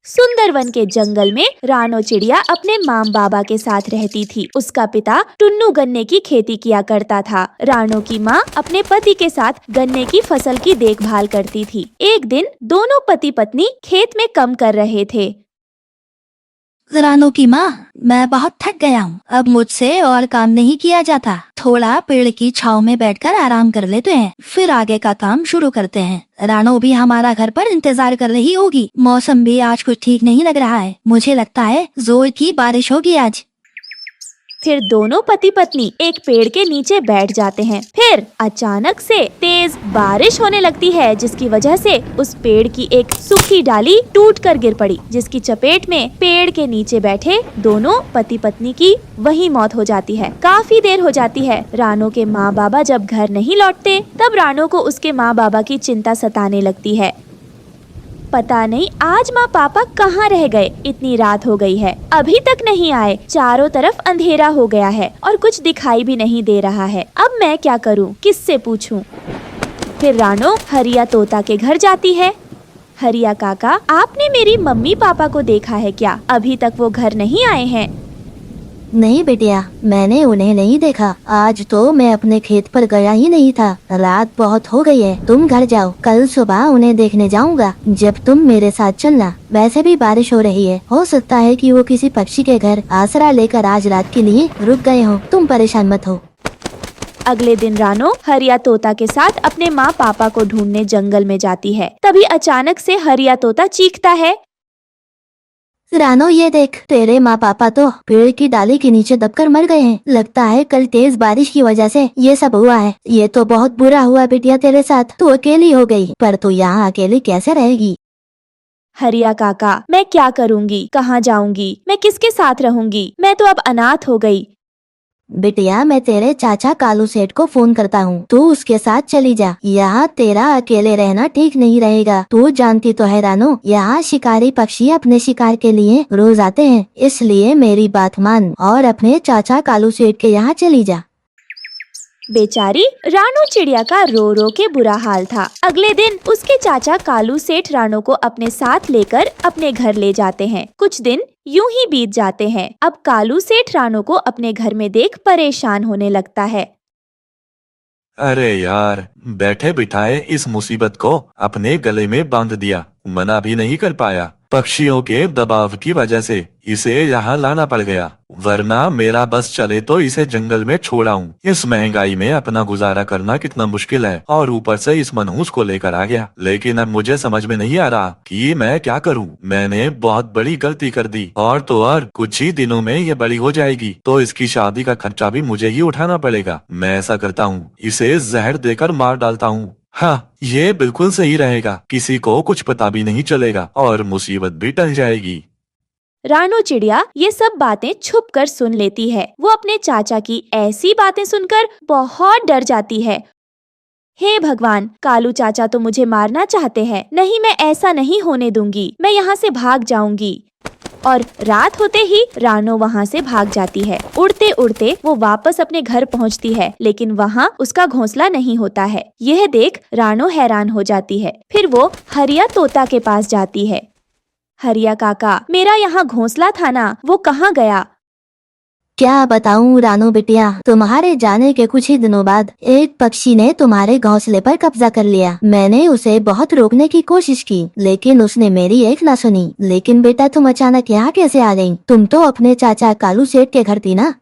सुंदरवन के जंगल में रानो चिड़िया अपने माम बाबा के साथ रहती थी। उसका पिता टुन्नू गन्ने की खेती किया करता था। रानो की माँ अपने पति के साथ गन्ने की फसल की देखभाल करती थी। एक दिन दोनों पति पत्नी खेत में काम कर रहे थे। रानो की माँ, मैं बहुत थक गया हूँ। अब मुझसे और काम नहीं किया जाता। थोड़ा पेड़ की छांव में बैठकर आराम कर लेते हैं, फिर आगे का काम शुरू करते हैं। रानो भी हमारा घर पर इंतजार कर रही होगी। मौसम भी आज कुछ ठीक नहीं लग रहा है। मुझे लगता है जोर की बारिश होगी आज। फिर दोनों पति पत्नी एक पेड़ के नीचे बैठ जाते हैं। फिर अचानक से तेज बारिश होने लगती है, जिसकी वजह से उस पेड़ की एक सूखी डाली टूटकर गिर पड़ी, जिसकी चपेट में पेड़ के नीचे बैठे दोनों पति पत्नी की वही मौत हो जाती है। काफी देर हो जाती है। रानो के माँ बाबा जब घर नहीं लौटते, तब रानो को उसके माँ बाबा की चिंता सताने लगती है। पता नहीं आज माँ पापा कहाँ रह गए। इतनी रात हो गई है, अभी तक नहीं आए। चारों तरफ अंधेरा हो गया है और कुछ दिखाई भी नहीं दे रहा है। अब मैं क्या करूँ, किससे पूछूं? फिर रानो हरिया तोता के घर जाती है। हरिया काका, आपने मेरी मम्मी पापा को देखा है क्या? अभी तक वो घर नहीं आए हैं। नहीं बेटिया, मैंने उन्हें नहीं देखा। आज तो मैं अपने खेत पर गया ही नहीं था। रात बहुत हो गई है, तुम घर जाओ। कल सुबह उन्हें देखने जाऊंगा, जब तुम मेरे साथ चलना। वैसे भी बारिश हो रही है, हो सकता है कि वो किसी पक्षी के घर आसरा लेकर आज रात के लिए रुक गए हो। तुम परेशान मत हो। अगले दिन रानो हरिया तोता के साथ अपने माँ पापा को ढूंढने जंगल में जाती है। तभी अचानक से हरिया तोता चीखता है, रानो ये देख, तेरे माँ पापा तो पेड़ की डाली के नीचे दबकर मर गए हैं। लगता है कल तेज बारिश की वजह से ये सब हुआ है। ये तो बहुत बुरा हुआ बेटिया तेरे साथ। तू अकेली हो गई, पर तू यहाँ अकेली कैसे रहेगी? हरिया काका, मैं क्या करूँगी, कहाँ जाऊँगी, मैं किसके साथ रहूँगी? मैं तो अब अनाथ हो गई। बिटिया, मैं तेरे चाचा कालू सेठ को फोन करता हूँ, तू उसके साथ चली जा। यहाँ तेरा अकेले रहना ठीक नहीं रहेगा। तू जानती तो है रानो, यहाँ शिकारी पक्षी अपने शिकार के लिए रोज आते हैं। इसलिए मेरी बात मान और अपने चाचा कालू सेठ के यहाँ चली जा। बेचारी रानो चिड़िया का रो रो के बुरा हाल था। अगले दिन उसके चाचा कालू सेठ रानो को अपने साथ लेकर अपने घर ले जाते हैं। कुछ दिन यूं ही बीत जाते हैं। अब कालू सेठ रानो को अपने घर में देख परेशान होने लगता है। अरे यार, बैठे बिठाए इस मुसीबत को अपने गले में बांध दिया। मना भी नहीं कर पाया। पक्षियों के दबाव की वजह से इसे यहाँ लाना पड़ गया, वरना मेरा बस चले तो इसे जंगल में छोड़ाऊं। इस महंगाई में अपना गुजारा करना कितना मुश्किल है, और ऊपर से इस मनहूस को लेकर आ गया। लेकिन अब मुझे समझ में नहीं आ रहा कि मैं क्या करूं। मैंने बहुत बड़ी गलती कर दी, और तो और कुछ ही दिनों में ये बड़ी हो जाएगी, तो इसकी शादी का खर्चा भी मुझे ही उठाना पड़ेगा। मैं ऐसा करता हूँ, इसे जहर देकर मार डालता हूँ। हाँ, ये बिल्कुल सही रहेगा। किसी को कुछ पता भी नहीं चलेगा और मुसीबत भी टल जाएगी। रानो चिड़िया ये सब बातें छुप कर सुन लेती है। वो अपने चाचा की ऐसी बातें सुनकर बहुत डर जाती है। हे भगवान, कालू चाचा तो मुझे मारना चाहते हैं। नहीं, मैं ऐसा नहीं होने दूंगी। मैं यहाँ से भाग जाऊंगी। और रात होते ही रानो वहाँ से भाग जाती है। उड़ते उड़ते वो वापस अपने घर पहुँचती है, लेकिन वहाँ उसका घोंसला नहीं होता है। यह देख रानो हैरान हो जाती है। फिर वो हरिया तोता के पास जाती है। हरिया काका, मेरा यहाँ घोंसला था ना, वो कहाँ गया? क्या बताऊं रानो बिटिया, तुम्हारे जाने के कुछ ही दिनों बाद एक पक्षी ने तुम्हारे घोंसले पर कब्जा कर लिया। मैंने उसे बहुत रोकने की कोशिश की, लेकिन उसने मेरी एक ना सुनी। लेकिन बेटा, तुम अचानक यहाँ कैसे आ गई? तुम तो अपने चाचा कालू सेठ के घर थी ना?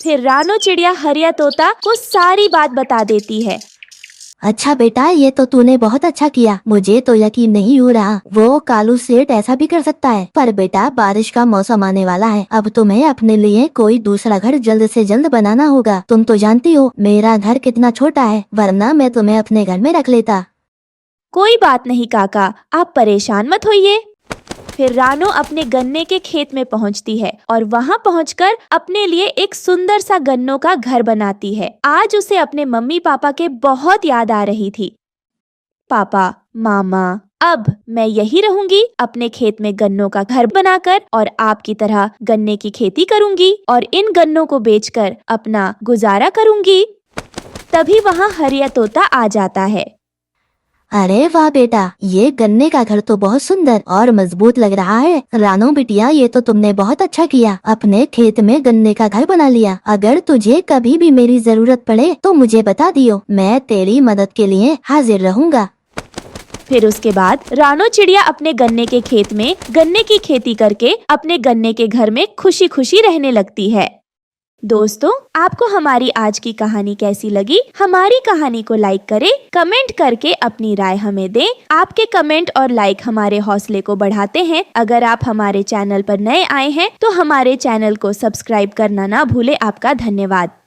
फिर रानो चिड़िया हरिया तोता को सारी बात बता देती है। अच्छा बेटा, ये तो तूने बहुत अच्छा किया। मुझे तो यकीन नहीं हो रहा वो कालू सेठ ऐसा भी कर सकता है। पर बेटा, बारिश का मौसम आने वाला है। अब तुम्हें अपने लिए कोई दूसरा घर जल्द से जल्द बनाना होगा। तुम तो जानती हो मेरा घर कितना छोटा है, वरना मैं तुम्हें अपने घर में रख लेता। कोई बात नहीं काका, आप परेशान मत होइए। फिर रानो अपने गन्ने के खेत में पहुंचती है और वहां पहुंचकर अपने लिए एक सुंदर सा गन्नों का घर बनाती है। आज उसे अपने मम्मी पापा के बहुत याद आ रही थी। पापा, मामा, अब मैं यही रहूंगी अपने खेत में गन्नों का घर बनाकर, और आपकी तरह गन्ने की खेती करूंगी और इन गन्नों को बेचकर अपना गुजारा करूंगी। तभी वहां हरिया तोता आ जाता है। अरे वाह बेटा, ये गन्ने का घर तो बहुत सुंदर और मजबूत लग रहा है। रानू बिटिया, ये तो तुमने बहुत अच्छा किया, अपने खेत में गन्ने का घर बना लिया। अगर तुझे कभी भी मेरी जरूरत पड़े तो मुझे बता दियो, मैं तेरी मदद के लिए हाजिर रहूँगा। फिर उसके बाद रानो चिड़िया अपने गन्ने के खेत में गन्ने की खेती करके अपने गन्ने के घर में खुशी खुशी रहने लगती है। दोस्तों, आपको हमारी आज की कहानी कैसी लगी? हमारी कहानी को लाइक करें, कमेंट करके अपनी राय हमें दें। आपके कमेंट और लाइक हमारे हौसले को बढ़ाते हैं। अगर आप हमारे चैनल पर नए आए हैं तो हमारे चैनल को सब्सक्राइब करना ना भूले। आपका धन्यवाद।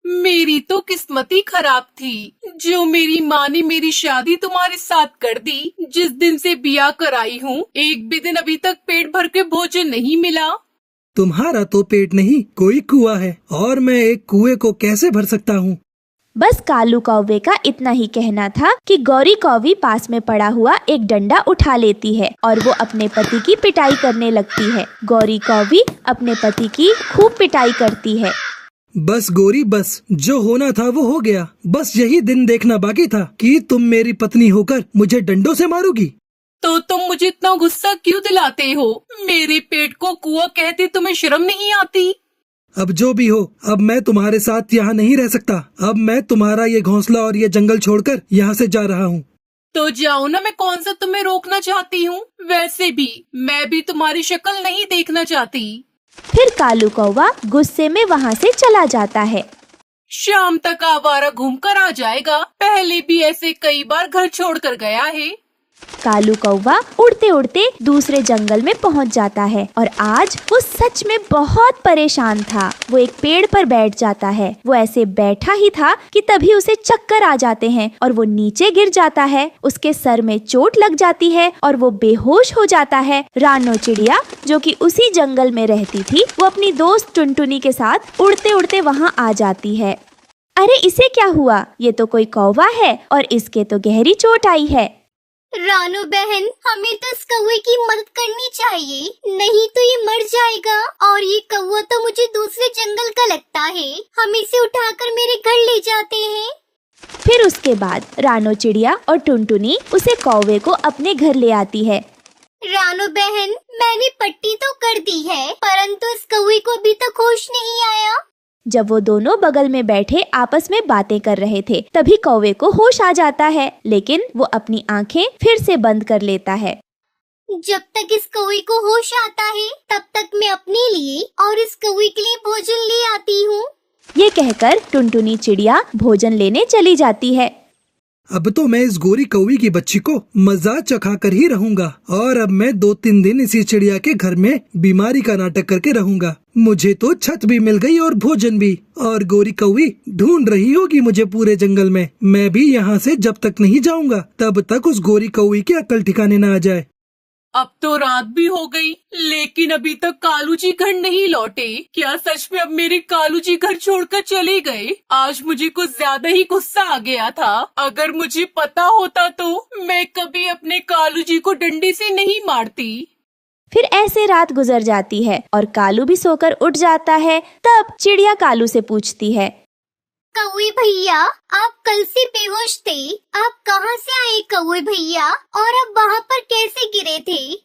मेरी तो किस्मत ही खराब थी जो मेरी माँ ने मेरी शादी तुम्हारे साथ कर दी। जिस दिन से बिया कराई हूँ, एक भी दिन अभी तक पेट भर के भोजन नहीं मिला। तुम्हारा तो पेट नहीं, कोई कुआं है, और मैं एक कुएं को कैसे भर सकता हूँ? बस कालू कौवे का इतना ही कहना था कि गौरी कौवी पास में पड़ा हुआ एक डंडा उठा लेती है और वो अपने पति की पिटाई करने लगती है। गौरी कौवी अपने पति की खूब पिटाई करती है। बस गोरी, बस, जो होना था वो हो गया। बस यही दिन देखना बाकी था कि तुम मेरी पत्नी होकर मुझे डंडों से मारोगी। तो तुम मुझे इतना गुस्सा क्यों दिलाते हो? मेरे पेट को कुआं कहते तुम्हें शर्म नहीं आती? अब जो भी हो, अब मैं तुम्हारे साथ यहाँ नहीं रह सकता। अब मैं तुम्हारा ये घोंसला और ये जंगल छोड़कर यहाँ से जा रहा हूँ। तो जाओ ना, मैं कौन सा तुम्हें रोकना चाहती हूँ। वैसे भी मैं भी तुम्हारी शक्ल नहीं देखना चाहती। फिर कालू कौवा गुस्से में वहाँ से चला जाता है। शाम तक आवारा घूम कर आ जाएगा। पहले भी ऐसे कई बार घर छोड़कर गया है। कालू कौवा उड़ते उड़ते दूसरे जंगल में पहुंच जाता है और आज वो सच में बहुत परेशान था। वो एक पेड़ पर बैठ जाता है। वो ऐसे बैठा ही था कि तभी उसे चक्कर आ जाते हैं और वो नीचे गिर जाता है। उसके सर में चोट लग जाती है और वो बेहोश हो जाता है। रानो चिड़िया, जो कि उसी जंगल में रहती थी, वो अपनी दोस्त टुनटुनी के साथ उड़ते उड़ते वहाँ आ जाती है। अरे, इसे क्या हुआ? ये तो कोई कौवा है और इसके तो गहरी चोट आई है। रानू बहन, हमें तो इस कौवे की मदद करनी चाहिए, नहीं तो ये मर जाएगा। और ये कौवा तो मुझे दूसरे जंगल का लगता है। हम इसे उठाकर मेरे घर ले जाते हैं। फिर उसके बाद रानो चिड़िया और टुनटुनी उसे कौवे को अपने घर ले आती है। रानू बहन, मैंने पट्टी तो कर दी है, परंतु इस कौवे को अभी तक होश नहीं आया। जब वो दोनों बगल में बैठे आपस में बातें कर रहे थे, तभी कौवे को होश आ जाता है, लेकिन वो अपनी आंखें फिर से बंद कर लेता है। जब तक इस कौवे को होश आता है, तब तक मैं अपने लिए और इस कौवे के लिए भोजन ले आती हूँ। ये कहकर टुनटुनी चिड़िया भोजन लेने चली जाती है। अब तो मैं इस गोरी कौवी की बच्ची को मजा चखा कर ही रहूंगा, और अब मैं 2-3 दिन इसी चिड़िया के घर में बीमारी का नाटक करके रहूंगा। मुझे तो छत भी मिल गई और भोजन भी, और गोरी कौवी ढूंढ रही होगी मुझे पूरे जंगल में। मैं भी यहाँ से जब तक नहीं जाऊंगा तब तक उस गोरी कौवी की अकल ठिकाने न आ जाए। अब तो रात भी हो गई, लेकिन अभी तक कालू जी घर नहीं लौटे। क्या सच में अब मेरे कालू जी घर छोड़कर चले गए? आज मुझे कुछ ज्यादा ही गुस्सा आ गया था। अगर मुझे पता होता तो मैं कभी अपने कालू जी को डंडे से नहीं मारती। फिर ऐसे रात गुजर जाती है और कालू भी सोकर उठ जाता है। तब चिड़िया कालू से पूछती है, कौवे भैया, आप कल से बेहोश थे, आप कहाँ से आए कौवे भैया, और अब वहाँ पर कैसे गिरे थे?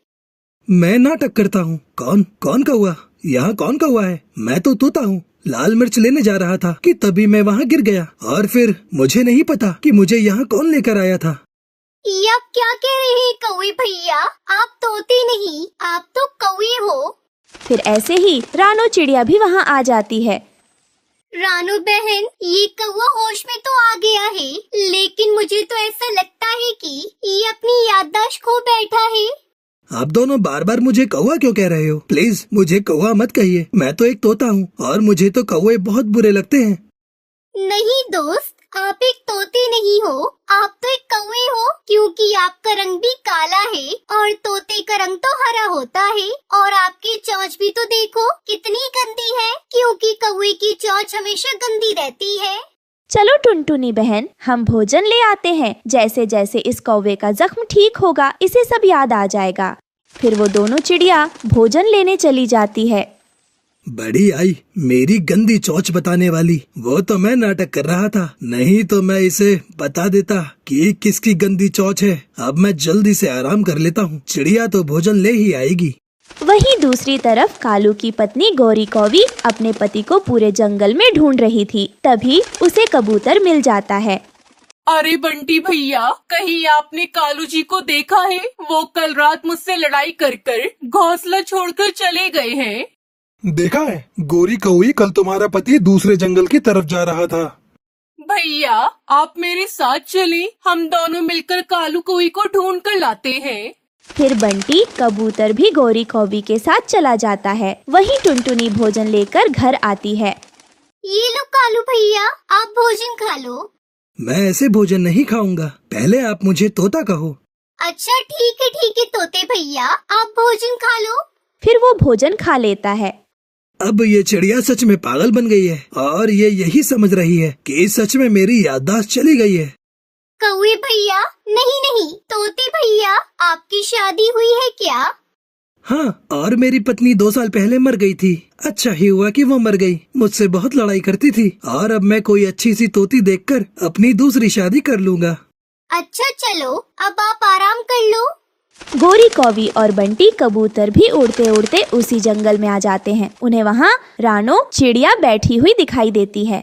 मैं नाटक करता हूँ। कौन कौवा? यहाँ कौन कौवा है? मैं तो तोता हूँ। लाल मिर्च लेने जा रहा था कि तभी मैं वहाँ गिर गया, और फिर मुझे नहीं पता कि मुझे यहाँ कौन लेकर आया था। ये आप क्या कह रहे हैं कौवे भैया? आप तोते नहीं, आप तो कौवे हो। फिर ऐसे ही रानो चिड़िया भी वहाँ आ जाती है। रानू बहन, ये कौवा होश में तो आ गया है, लेकिन मुझे तो ऐसा लगता है कि ये अपनी याददाश्त खो बैठा है। आप दोनों बार बार मुझे कौवा क्यों कह रहे हो? प्लीज मुझे कौवा मत कहिए। मैं तो एक तोता हूँ और मुझे तो कौवे बहुत बुरे लगते हैं। नहीं दोस्त, आप एक तोते नहीं हो, आप तो एक कौवे हो, क्योंकि आपका रंग भी काला है और तोते का रंग तो हरा होता है। और आपकी चोंच भी तो देखो कितनी गंदी है, क्योंकि कौवे की चोंच हमेशा गंदी रहती है। चलो टुनटुनी बहन, हम भोजन ले आते हैं। जैसे जैसे इस कौवे का जख्म ठीक होगा, इसे सब याद आ जाएगा। फिर वो दोनों चिड़िया भोजन लेने चली जाती है। बड़ी आई मेरी गंदी चोंच बताने वाली। वो तो मैं नाटक कर रहा था, नहीं तो मैं इसे बता देता कि किसकी गंदी चोंच है। अब मैं जल्दी से आराम कर लेता हूँ, चिड़िया तो भोजन ले ही आएगी। वहीं दूसरी तरफ कालू की पत्नी गौरी कौवी अपने पति को पूरे जंगल में ढूंढ रही थी। तभी उसे कबूतर मिल जाता है। अरे बंटी भैया, कहीं आपने कालू जी को देखा है? वो कल रात मुझसे लड़ाई कर घोंसला छोड़कर चले गए हैं। देखा है, गौरी कौवी कल तुम्हारा पति दूसरे जंगल की तरफ जा रहा था। भैया आप मेरे साथ चले, हम दोनों मिलकर कालू कौवी को ढूंढ कर लाते हैं। फिर बंटी कबूतर भी गौरी कौवी के साथ चला जाता है। वहीं टुनटुनी भोजन लेकर घर आती है। ये लो कालू भैया, आप भोजन खा लो। मैं ऐसे भोजन नहीं खाऊंगा, पहले आप मुझे तोता कहो। अच्छा ठीक है तोते भैया, आप भोजन खा लो। फिर वो भोजन खा लेता है। अब ये चिड़िया सच में पागल बन गई है और ये यही समझ रही है कि सच में मेरी याददाश्त चली गई है। कौवे भैया, नहीं तोते भैया, आपकी शादी हुई है क्या? हाँ, और मेरी पत्नी 2 साल पहले मर गई थी। अच्छा ही हुआ कि वो मर गई, मुझसे बहुत लड़ाई करती थी और अब मैं कोई अच्छी सी तोती देखकर अपनी दूसरी शादी कर लूँगा। अच्छा चलो, अब आप आराम कर लो। गौरी कौवी और बंटी कबूतर भी उड़ते उड़ते उसी जंगल में आ जाते हैं। उन्हें वहाँ रानो चिड़िया बैठी हुई दिखाई देती है।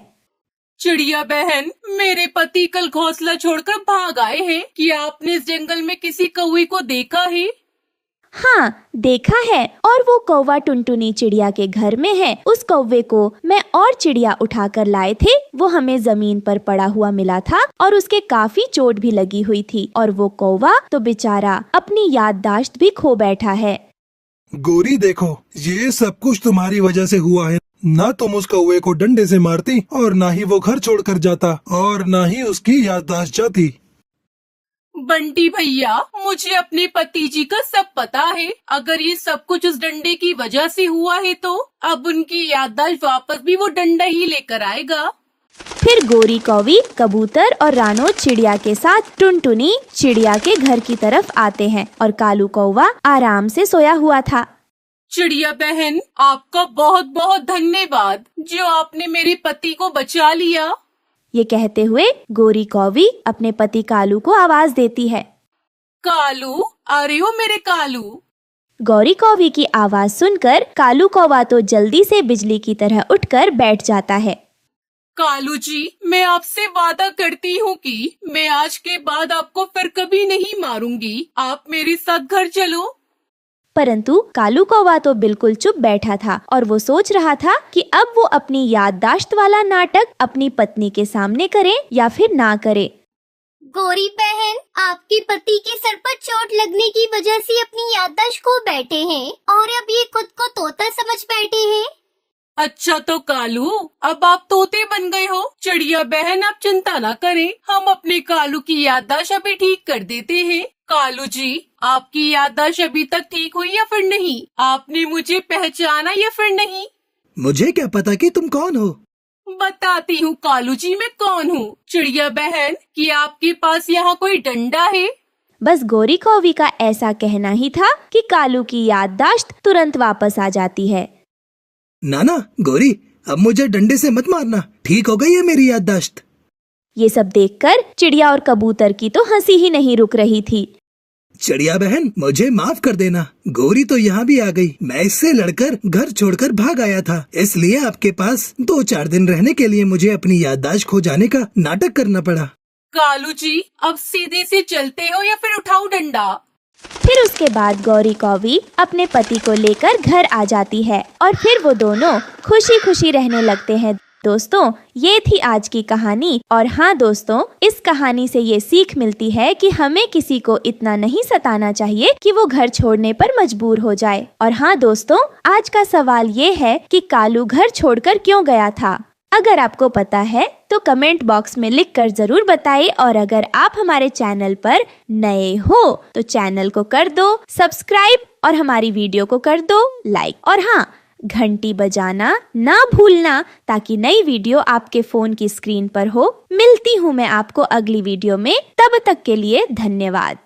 चिड़िया बहन, मेरे पति कल घोंसला छोड़कर भाग आए हैं। क्या आपने इस जंगल में किसी कौवे को देखा है? हाँ, देखा है, और वो कौवा टुनटुनी चिड़िया के घर में है। उस कौवे को मैं और चिड़िया उठाकर लाए थे। वो हमें जमीन पर पड़ा हुआ मिला था और उसके काफी चोट भी लगी हुई थी। और वो कौवा तो बेचारा अपनी याददाश्त भी खो बैठा है। गौरी देखो, ये सब कुछ तुम्हारी वजह से हुआ है। ना तुम उस कौवे को डंडे से मारती और ना ही वो घर छोड़कर जाता और ना ही उसकी याददाश्त जाती। बंटी भैया, मुझे अपने पति जी का सब पता है। अगर ये सब कुछ उस डंडे की वजह से हुआ है तो अब उनकी याददाश्त वापस भी वो डंडा ही लेकर आएगा। फिर गौरी कौवी कबूतर और रानो चिड़िया के साथ टुनटुनी चिड़िया के घर की तरफ आते हैं और कालू कौवा आराम से सोया हुआ था। चिड़िया बहन, आपका बहुत बहुत धन्यवाद जो आपने मेरे पति को बचा लिया। ये कहते हुए गौरी कौवी अपने पति कालू को आवाज देती है। कालू, अरे ओ मेरे कालू। गौरी कौवी की आवाज सुनकर कालू कौवा तो जल्दी से बिजली की तरह उठकर बैठ जाता है। कालू जी, मैं आपसे वादा करती हूँ कि मैं आज के बाद आपको फिर कभी नहीं मारूंगी। आप मेरे साथ घर चलो। परंतु कालू कौवा तो बिल्कुल चुप बैठा था और वो सोच रहा था कि अब वो अपनी याददाश्त वाला नाटक अपनी पत्नी के सामने करे या फिर ना करे। गौरी बहन, आपके पति के सर पर चोट लगने की वजह से अपनी याददाश्त खो बैठे हैं और अब ये खुद को तोता समझ बैठे हैं। अच्छा तो कालू, अब आप तोते बन गए हो। चिड़िया बहन, आप चिंता ना करें, हम अपने कालू की याददाश्त अभी ठीक कर देते हैं। कालू जी, आपकी याददाश्त अभी तक ठीक हुई या फिर नहीं? आपने मुझे पहचाना या फिर नहीं? मुझे क्या पता कि तुम कौन हो। बताती हूँ कालू जी, मैं कौन हूँ। चिड़िया बहन, कि आपके पास यहाँ कोई डंडा है? बस गौरी कौवी का ऐसा कहना ही था कि कालू की याददाश्त तुरंत वापस आ जाती है। नाना गौरी, अब मुझे डंडे से मत मारना, ठीक हो गई है मेरी याददाश्त। ये सब देखकर चिड़िया और कबूतर की तो हंसी ही नहीं रुक रही थी। चिड़िया बहन, मुझे माफ कर देना। गौरी तो यहाँ भी आ गई। मैं इससे लड़कर घर छोड़कर भाग आया था, इसलिए आपके पास 2-4 दिन रहने के लिए मुझे अपनी याददाश्त खो जाने का नाटक करना पड़ा। कालू जी, अब सीधे से चलते हो या फिर उठाओ डंडा? फिर उसके बाद गौरी कौवी अपने पति को लेकर घर आ जाती है और फिर वो दोनों खुशी खुशी रहने लगते हैं। दोस्तों, ये थी आज की कहानी। और हाँ दोस्तों, इस कहानी से ये सीख मिलती है कि हमें किसी को इतना नहीं सताना चाहिए कि वो घर छोड़ने पर मजबूर हो जाए। और हाँ दोस्तों, आज का सवाल ये है कि कालू घर छोड़कर क्यों गया था? अगर आपको पता है तो कमेंट बॉक्स में लिखकर जरूर बताइए। और अगर आप हमारे चैनल पर नए हो तो चैनल को कर दो सब्सक्राइब और हमारी वीडियो को कर दो लाइक। और हाँ, घंटी बजाना ना भूलना ताकि नई वीडियो आपके फोन की स्क्रीन पर हो। मिलती हूँ मैं आपको अगली वीडियो में, तब तक के लिए धन्यवाद।